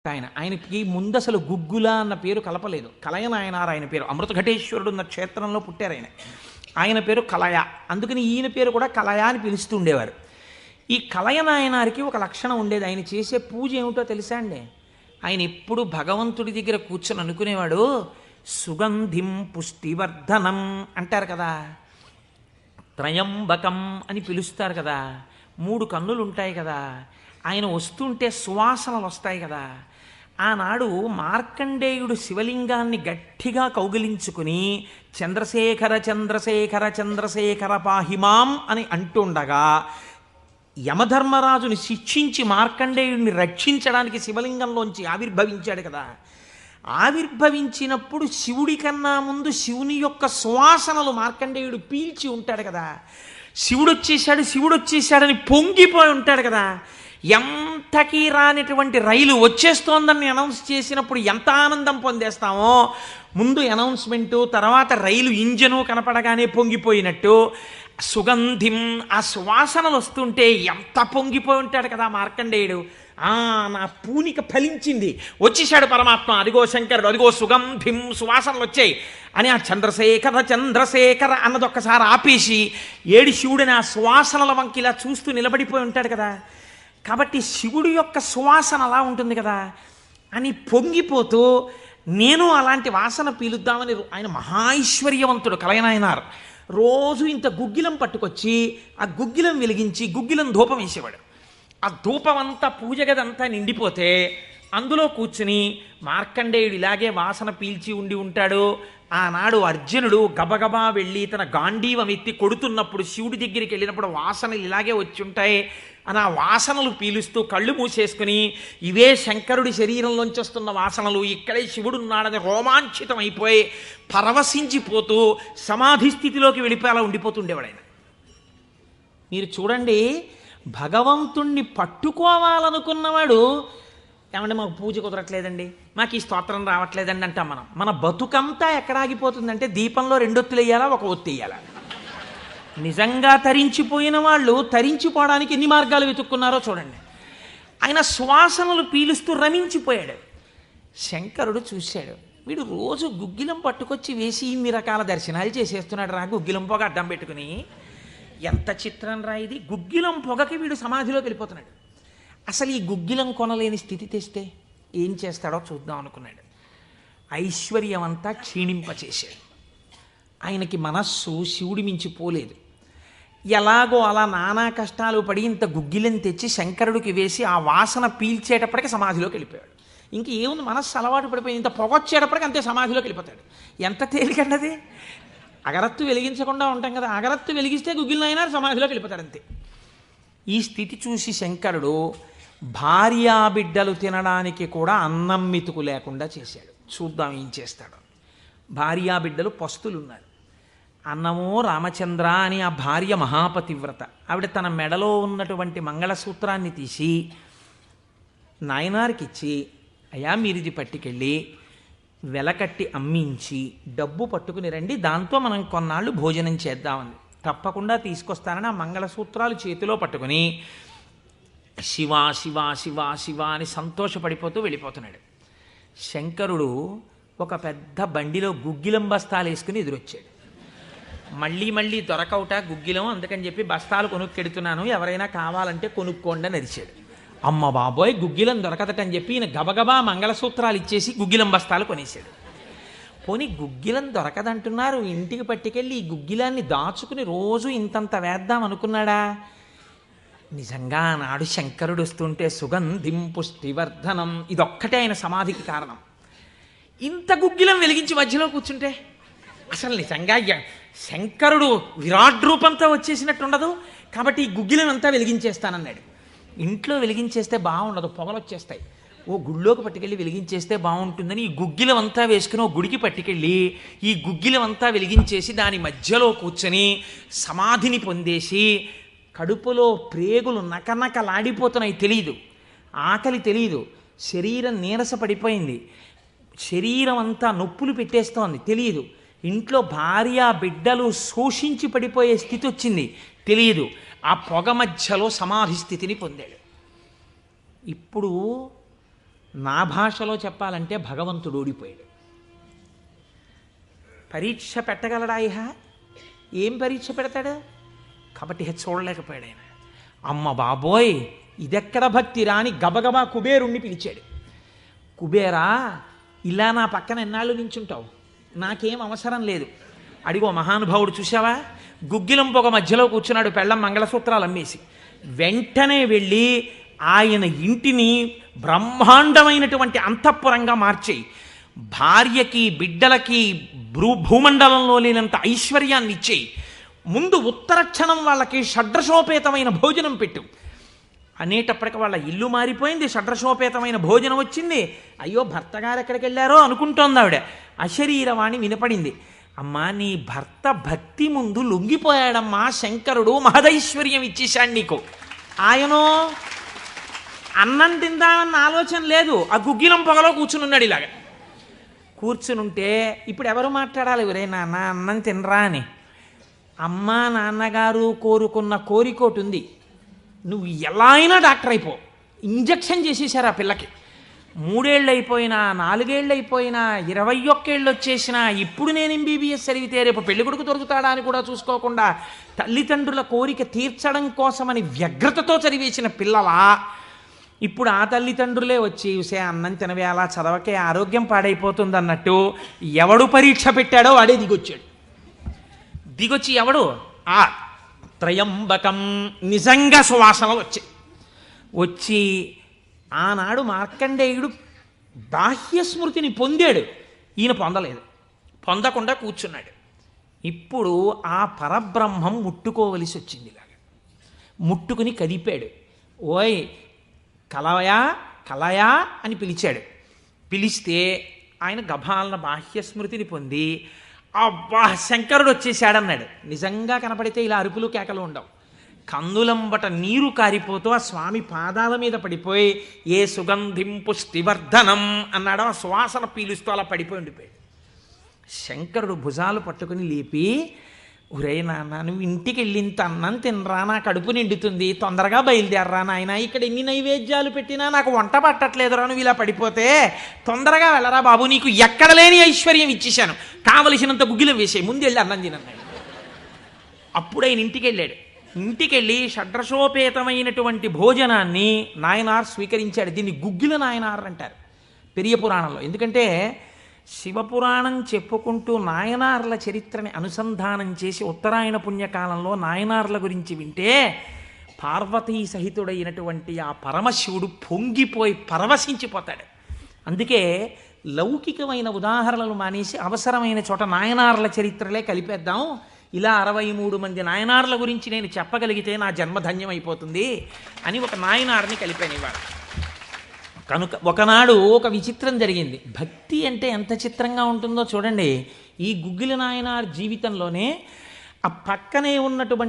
ఆయనకి ముందు అసలు గుగ్గుల అన్న పేరు కలపలేదు. కలయనాయనారు ఆయన పేరు. అమృతఘటేశ్వరుడు ఉన్న క్షేత్రంలో పుట్టారు ఆయన. ఆయన పేరు కలయ. అందుకని ఈయన పేరు కూడా కలయ అని పిలుస్తూ ఉండేవారు. ఈ కలయనాయనారికి ఒక లక్షణం ఉండేది. ఆయన చేసే పూజ ఏమిటో తెలుసా అండి? ఆయన ఎప్పుడు భగవంతుడి దగ్గర కూర్చొని అనుకునేవాడు, సుగంధిం పుష్టివర్ధనం అంటారు కదా, త్రయంబకం అని పిలుస్తారు కదా, 3 కన్నులు ఉంటాయి కదా, ఆయన వస్తుంటే సువాసనలు వస్తాయి కదా. ఆనాడు మార్కండేయుడు శివలింగాన్ని గట్టిగా కౌగిలించుకుని చంద్రశేఖర చంద్రశేఖర చంద్రశేఖర పాహిమాం అని అంటుండగా యమధర్మరాజుని శిక్షించి మార్కండేయుడిని రక్షించడానికి శివలింగంలోంచి ఆవిర్భవించాడు కదా. ఆవిర్భవించినప్పుడు శివుడి కన్నా ముందు శివుని యొక్క సువాసనలు మార్కండేయుడు పీల్చి ఉంటాడు కదా. శివుడు వచ్చేసాడని పొంగిపోయి ఉంటాడు కదా. ఎంతకీ రానిటువంటి రైలు వచ్చేస్తోందని అనౌన్స్ చేసినప్పుడు ఎంత ఆనందం పొందేస్తామో, ముందు అనౌన్స్మెంటు, తర్వాత రైలు ఇంజను కనపడగానే పొంగిపోయినట్టు సుగంధిం, ఆ సువాసనలు వస్తుంటే ఎంత పొంగిపోయి ఉంటాడు కదా మార్కండేయుడు. నా పూనిక ఫలించింది, వచ్చేసాడు పరమాత్మ, అదిగో శంకరుడు, అదిగో సుగంధిం, సువాసనలు వచ్చాయి అని ఆ చంద్రశేఖర చంద్రశేఖర అన్నది ఒక్కసారి ఆపేసి ఏడి శివుడిని ఆ సువాసనల వంకి ఇలా చూస్తూ నిలబడిపోయి ఉంటాడు కదా. కాబట్టి శివుడి యొక్క సువాసన అలా ఉంటుంది కదా అని పొంగిపోతూ నేను అలాంటి వాసన పీలుద్దామని, ఆయన మహాైశ్వర్యవంతుడు కలయనాయనార్. రోజు ఇంత గుగ్గిలం పట్టుకొచ్చి ఆ గుగ్గిలం వెలిగించి గుగ్గిలం ధూపం వేసేవాడు. ఆ ధూపం అంతా పూజ గదంతా నిండిపోతే అందులో కూర్చుని మార్కండేయుడు ఇలాగే వాసన పీల్చి ఉంటాడు. ఆనాడు అర్జునుడు గబగబా వెళ్ళి తన గాంధీవం ఎత్తి కొడుతున్నప్పుడు శివుడి దగ్గరికి వెళ్ళినప్పుడు వాసనలు ఇలాగే వచ్చి ఉంటాయి అని ఆ వాసనలు పీలుస్తూ కళ్ళు మూసేసుకుని ఇవే శంకరుడి శరీరంలోంచి వస్తున్న వాసనలు, ఇక్కడే శివుడున్నాడని రోమాంచితం అయిపోయి పరవశించిపోతూ సమాధి స్థితిలోకి వెళ్ళిపోయి ఉండిపోతుండేవాడు ఆయన. మీరు చూడండి, భగవంతుణ్ణి పట్టుకోవాలనుకున్నవాడు, ఏమంటే మాకు పూజ కుదరట్లేదండి, మాకు ఈ స్తోత్రం రావట్లేదండి అంటాం మనం. మన బతుకంతా ఎక్కడ ఆగిపోతుందంటే దీపంలో 2 ఒత్తులు వేయాలా, 1 ఒత్తి వేయాలా. నిజంగా తరించిపోయిన వాళ్ళు తరించిపోవడానికి ఎన్ని మార్గాలు వెతుక్కున్నారో చూడండి. ఆయన సువాసనలు పీలుస్తూ రమించిపోయాడు. శంకరుడు చూశాడు, వీడు రోజు గుగ్గిలం పట్టుకొచ్చి వేసి ఇన్ని రకాల దర్శనాలు చేసేస్తున్నాడు రా, గుగ్గిలం పొగ అడ్డం పెట్టుకుని. ఎంత చిత్రం రా ఇది, గుగ్గిలం పొగకి వీడు సమాధిలోకి వెళ్ళిపోతున్నాడు. అసలు ఈ గుగ్గిలం కొనలేని స్థితి తెస్తే ఏం చేస్తాడో చూద్దాం అనుకున్నాడు. ఐశ్వర్యం అంతా క్షీణింపచేశాడు. ఆయనకి మనస్సు శివుడి మించి పోలేదు. ఎలాగో అలా నానా కష్టాలు పడి ఇంత గుగ్గిలం తెచ్చి శంకరుడికి వేసి ఆ వాసన పీల్చేటప్పటికి సమాధిలోకి వెళ్ళిపోయాడు. ఇంక ఏముంది, మనస్సు అలవాటు పడిపోయింది. ఇంత పొగొచ్చేటప్పటికి అంతే సమాధిలోకి వెళ్ళిపోతాడు. ఎంత తేలికండది. అగరత్తు వెలిగించకుండా ఉంటాం కదా, అగరత్తు వెలిగిస్తే గుగ్గిలం అయినా సమాధిలోకి వెళ్ళిపోతాడు అంతే. ఈ స్థితి చూసి శంకరుడు భార్యాబిడ్డలు తినడానికి కూడా అన్నం మెతుకు లేకుండా చేశాడు. చూద్దాం ఏం చేస్తాడు. భార్యాబిడ్డలు పస్తులున్నారు. అన్నమో రామచంద్ర అని ఆ భార్య మహాపతివ్రత. ఆవిడ తన మెడలో ఉన్నటువంటి మంగళసూత్రాన్ని తీసి నాయనారికి ఇచ్చి, అయ్యా మీరు ఇది పట్టుకెళ్ళి వెలకట్టి అమ్మించి డబ్బు పట్టుకుని రండి, దాంతో మనం కొన్నాళ్ళు భోజనం చేద్దామని. తప్పకుండా తీసుకొస్తానని ఆ మంగళసూత్రాలు చేతిలో పట్టుకుని శివ శివ శివ శివ అని సంతోషపడిపోతూ వెళ్ళిపోతున్నాడు. శంకరుడు ఒక పెద్ద బండిలో గుగ్గిలం బస్తాలు వేసుకుని ఎదురొచ్చాడు. మళ్ళీ దొరకవుట గుగ్గిలం, అందుకని చెప్పి బస్తాలు కొనుక్కెడుతున్నాను, ఎవరైనా కావాలంటే కొనుక్కోండి అని అరిచాడు. అమ్మ బాబోయ్, గుగ్గిలం దొరకదటని చెప్పి ఈయన గబగబా మంగళసూత్రాలు ఇచ్చేసి గుగ్గిలం బస్తాలు కొనేశాడు. పోనీ గుగ్గిలం దొరకదంటున్నారు, ఇంటికి పట్టుకెళ్ళి ఈ గుగ్గిలాన్ని దాచుకుని రోజు ఇంతంత వేద్దాం అనుకున్నాడా? నిజంగా నాడు శంకరుడు వస్తుంటే సుగంధిం పుష్టివర్ధనం, ఇదొక్కటే ఆయన సమాధికి కారణం. ఇంత గుగ్గిలం వెలిగించి మధ్యలో కూర్చుంటే అసలు నిజంగా శంకరుడు విరాట్ రూపంతో వచ్చేసినట్టు ఉండదు. కాబట్టి ఈ గుగ్గిలం అంతా వెలిగించేస్తానన్నాడు. ఇంట్లో వెలిగించేస్తే బాగుండదు, పొగలు వచ్చేస్తాయి. ఓ గుళ్ళోకి పట్టుకెళ్ళి వెలిగించేస్తే బాగుంటుందని ఈ గుగ్గిలం అంతా వేసుకుని ఓ గుడికి పట్టుకెళ్ళి ఈ గుగ్గిలం అంతా వెలిగించేసి దాని మధ్యలో కూర్చొని సమాధిని పొందేసి కడుపులో ప్రేగులు నకనకలాడిపోతున్నాయి, తెలియదు, ఆకలి తెలియదు, శరీరం నీరస పడిపోయింది, శరీరం అంతా నొప్పులు పెట్టేస్తోంది, తెలియదు, ఇంట్లో భార్య బిడ్డలు శోషించి పడిపోయే స్థితి వచ్చింది, తెలియదు. ఆ పొగ మధ్యలో సమాధి స్థితిని పొందాడు. ఇప్పుడు నా భాషలో చెప్పాలంటే భగవంతుడు ఓడిపోయాడు. పరీక్ష పెట్టగలడా ఇహ? ఏం పరీక్ష పెడతాడు? కాబట్టి చూడలేకపోయాడు ఆయన. అమ్మ బాబోయ్, ఇదెక్కడ భక్తి రాని గబగబా కుబేరుణ్ణి పిలిచాడు. కుబేరా, ఇలా నా పక్కన ఎన్నాళ్ళు నించుంటావు? నాకేం అవసరం లేదు. అడిగో మహానుభావుడు చూసావా, గుగ్గిలం పొగ మధ్యలో కూర్చున్నాడు పెళ్ళం మంగళసూత్రాలు అమ్మేసి. వెంటనే వెళ్ళి ఆయన ఇంటిని బ్రహ్మాండమైనటువంటి అంతఃపురంగా మార్చేయి, భార్యకి బిడ్డలకి భూమండలంలో లేనంత ఐశ్వర్యాన్ని ఇచ్చేయి, ముందు ఉత్తరక్షణం వాళ్ళకి షడ్రశోపేతమైన భోజనం పెట్టు అనేటప్పటికి వాళ్ళ ఇల్లు మారిపోయింది, షడ్రశోపేతమైన భోజనం వచ్చింది. అయ్యో భర్త గారు ఎక్కడికి వెళ్ళారో అనుకుంటోంది ఆవిడ. అశరీరవాణి వినపడింది. అమ్మా, నీ భర్త భక్తి ముందు లొంగిపోయాడమ్మా, శంకరుడు మహదైశ్వర్యం ఇచ్చేశాడు నీకు. ఆయనో అన్నం తిందామన్న ఆలోచన లేదు, ఆ గుగ్గిలం పొగలో కూర్చుని ఉన్నాడు. ఇలాగ కూర్చునుంటే ఇప్పుడు ఎవరు మాట్లాడాలి? ఒరే నాన్న అన్నం తినరా అని. అమ్మా నాన్నగారు కోరుకున్న కోరికోటి ఉంది, నువ్వు ఎలా అయినా డాక్టర్ అయిపో. ఇంజక్షన్ చేసేసారు ఆ పిల్లకి. 3 ఏళ్ళు అయిపోయినా, 4 ఏళ్ళు అయిపోయినా, 21 ఏళ్ళు వచ్చేసినా, ఇప్పుడు నేను MBBS చదివితే రేపు పెళ్లి కొడుకు దొరుకుతాడా అని కూడా చూసుకోకుండా తల్లిదండ్రుల కోరిక తీర్చడం కోసమని వ్యగ్రతతో చదివేసిన పిల్లలా ఇప్పుడు ఆ తల్లిదండ్రులే వచ్చి చూసే అన్నం తినవే, అలా చదవకే ఆరోగ్యం పాడైపోతుంది అన్నట్టు ఎవడు పరీక్ష పెట్టాడో వాడే దిగొచ్చాడు. దిగొచ్చి ఎవడు? ఆ త్రయంబకం నిజంగా సువాసనలు వచ్చి ఆనాడు మార్కండేయుడు బాహ్య స్మృతిని పొందాడు, ఈయన పొందలేదు. పొందకుండా కూర్చున్నాడు. ఇప్పుడు ఆ పరబ్రహ్మం ముట్టుకోవలసి వచ్చింది. ఇలాగా ముట్టుకుని కదిపాడు. ఓయ్ కలయా అని పిలిచాడు. పిలిస్తే ఆయన గభాలన బాహ్య స్మృతిని పొంది అబ్బా శంకరుడు వచ్చేసాడన్నాడు. నిజంగా కనపడితే ఇలా అరుపులు కేకలు ఉండవు. కందులంబట నీరు కారిపోతూ ఆ స్వామి పాదాల మీద పడిపోయి ఏ సుగంధిం పుష్టివర్ధనం అన్నాడు. ఆ సువాసన పీలుస్తూ అలా పడిపోయి ఉండిపోయాడు. శంకరుడు భుజాలు పట్టుకుని లేపి, ఒరే నాన్న, నువ్వు ఇంటికి వెళ్ళి ఇంత అన్నం తినరా, నా కడుపు నిండుతుంది, తొందరగా బయలుదేరరా నాయన, ఇక్కడ ఎన్ని నైవేద్యాలు పెట్టినా నాకు వంట పట్టట్లేదురా, నువ్వు ఇలా పడిపోతే తొందరగా వెళ్ళరా బాబు, నీకు ఎక్కడ లేని ఐశ్వర్యం ఇచ్చేశాను, కావలసినంత గుగ్గిలం వేసే, ముందు వెళ్ళి అన్నం తినన్నాడు. అప్పుడు ఆయన ఇంటికి వెళ్ళాడు. ఇంటికి వెళ్ళి షడ్రశోపేతమైనటువంటి భోజనాన్ని నాయనార్ స్వీకరించాడు. దీన్ని గుగ్గిల నాయనార్ అంటారు పెరియ పురాణంలో. ఎందుకంటే శివపురాణం చెప్పుకుంటూ నాయనార్ల చరిత్రని అనుసంధానం చేసి ఉత్తరాయణ పుణ్యకాలంలో నాయనార్ల గురించి వింటే పార్వతీ సహితుడైనటువంటి ఆ పరమశివుడు పొంగిపోయి పరవశించిపోతాడు. అందుకే లౌకికమైన ఉదాహరణలు మానేసి అవసరమైన చోట నాయనార్ల చరిత్రలే కలిపేద్దాం. ఇలా 63 మంది నాయనార్ల గురించి నేను చెప్పగలిగితే నా జన్మధన్యం అయిపోతుంది అని ఒక నాయనార్ని కలిపాను ఇవాళ. కనుక ఒకనాడు ఒక విచిత్రం జరిగింది. భక్తి అంటే ఎంత చిత్రంగా ఉంటుందో చూడండి. ఈ గుగ్గిల నాయనార్ జీవితంలోనే ఆ పక్కనే ఉన్నటువంటి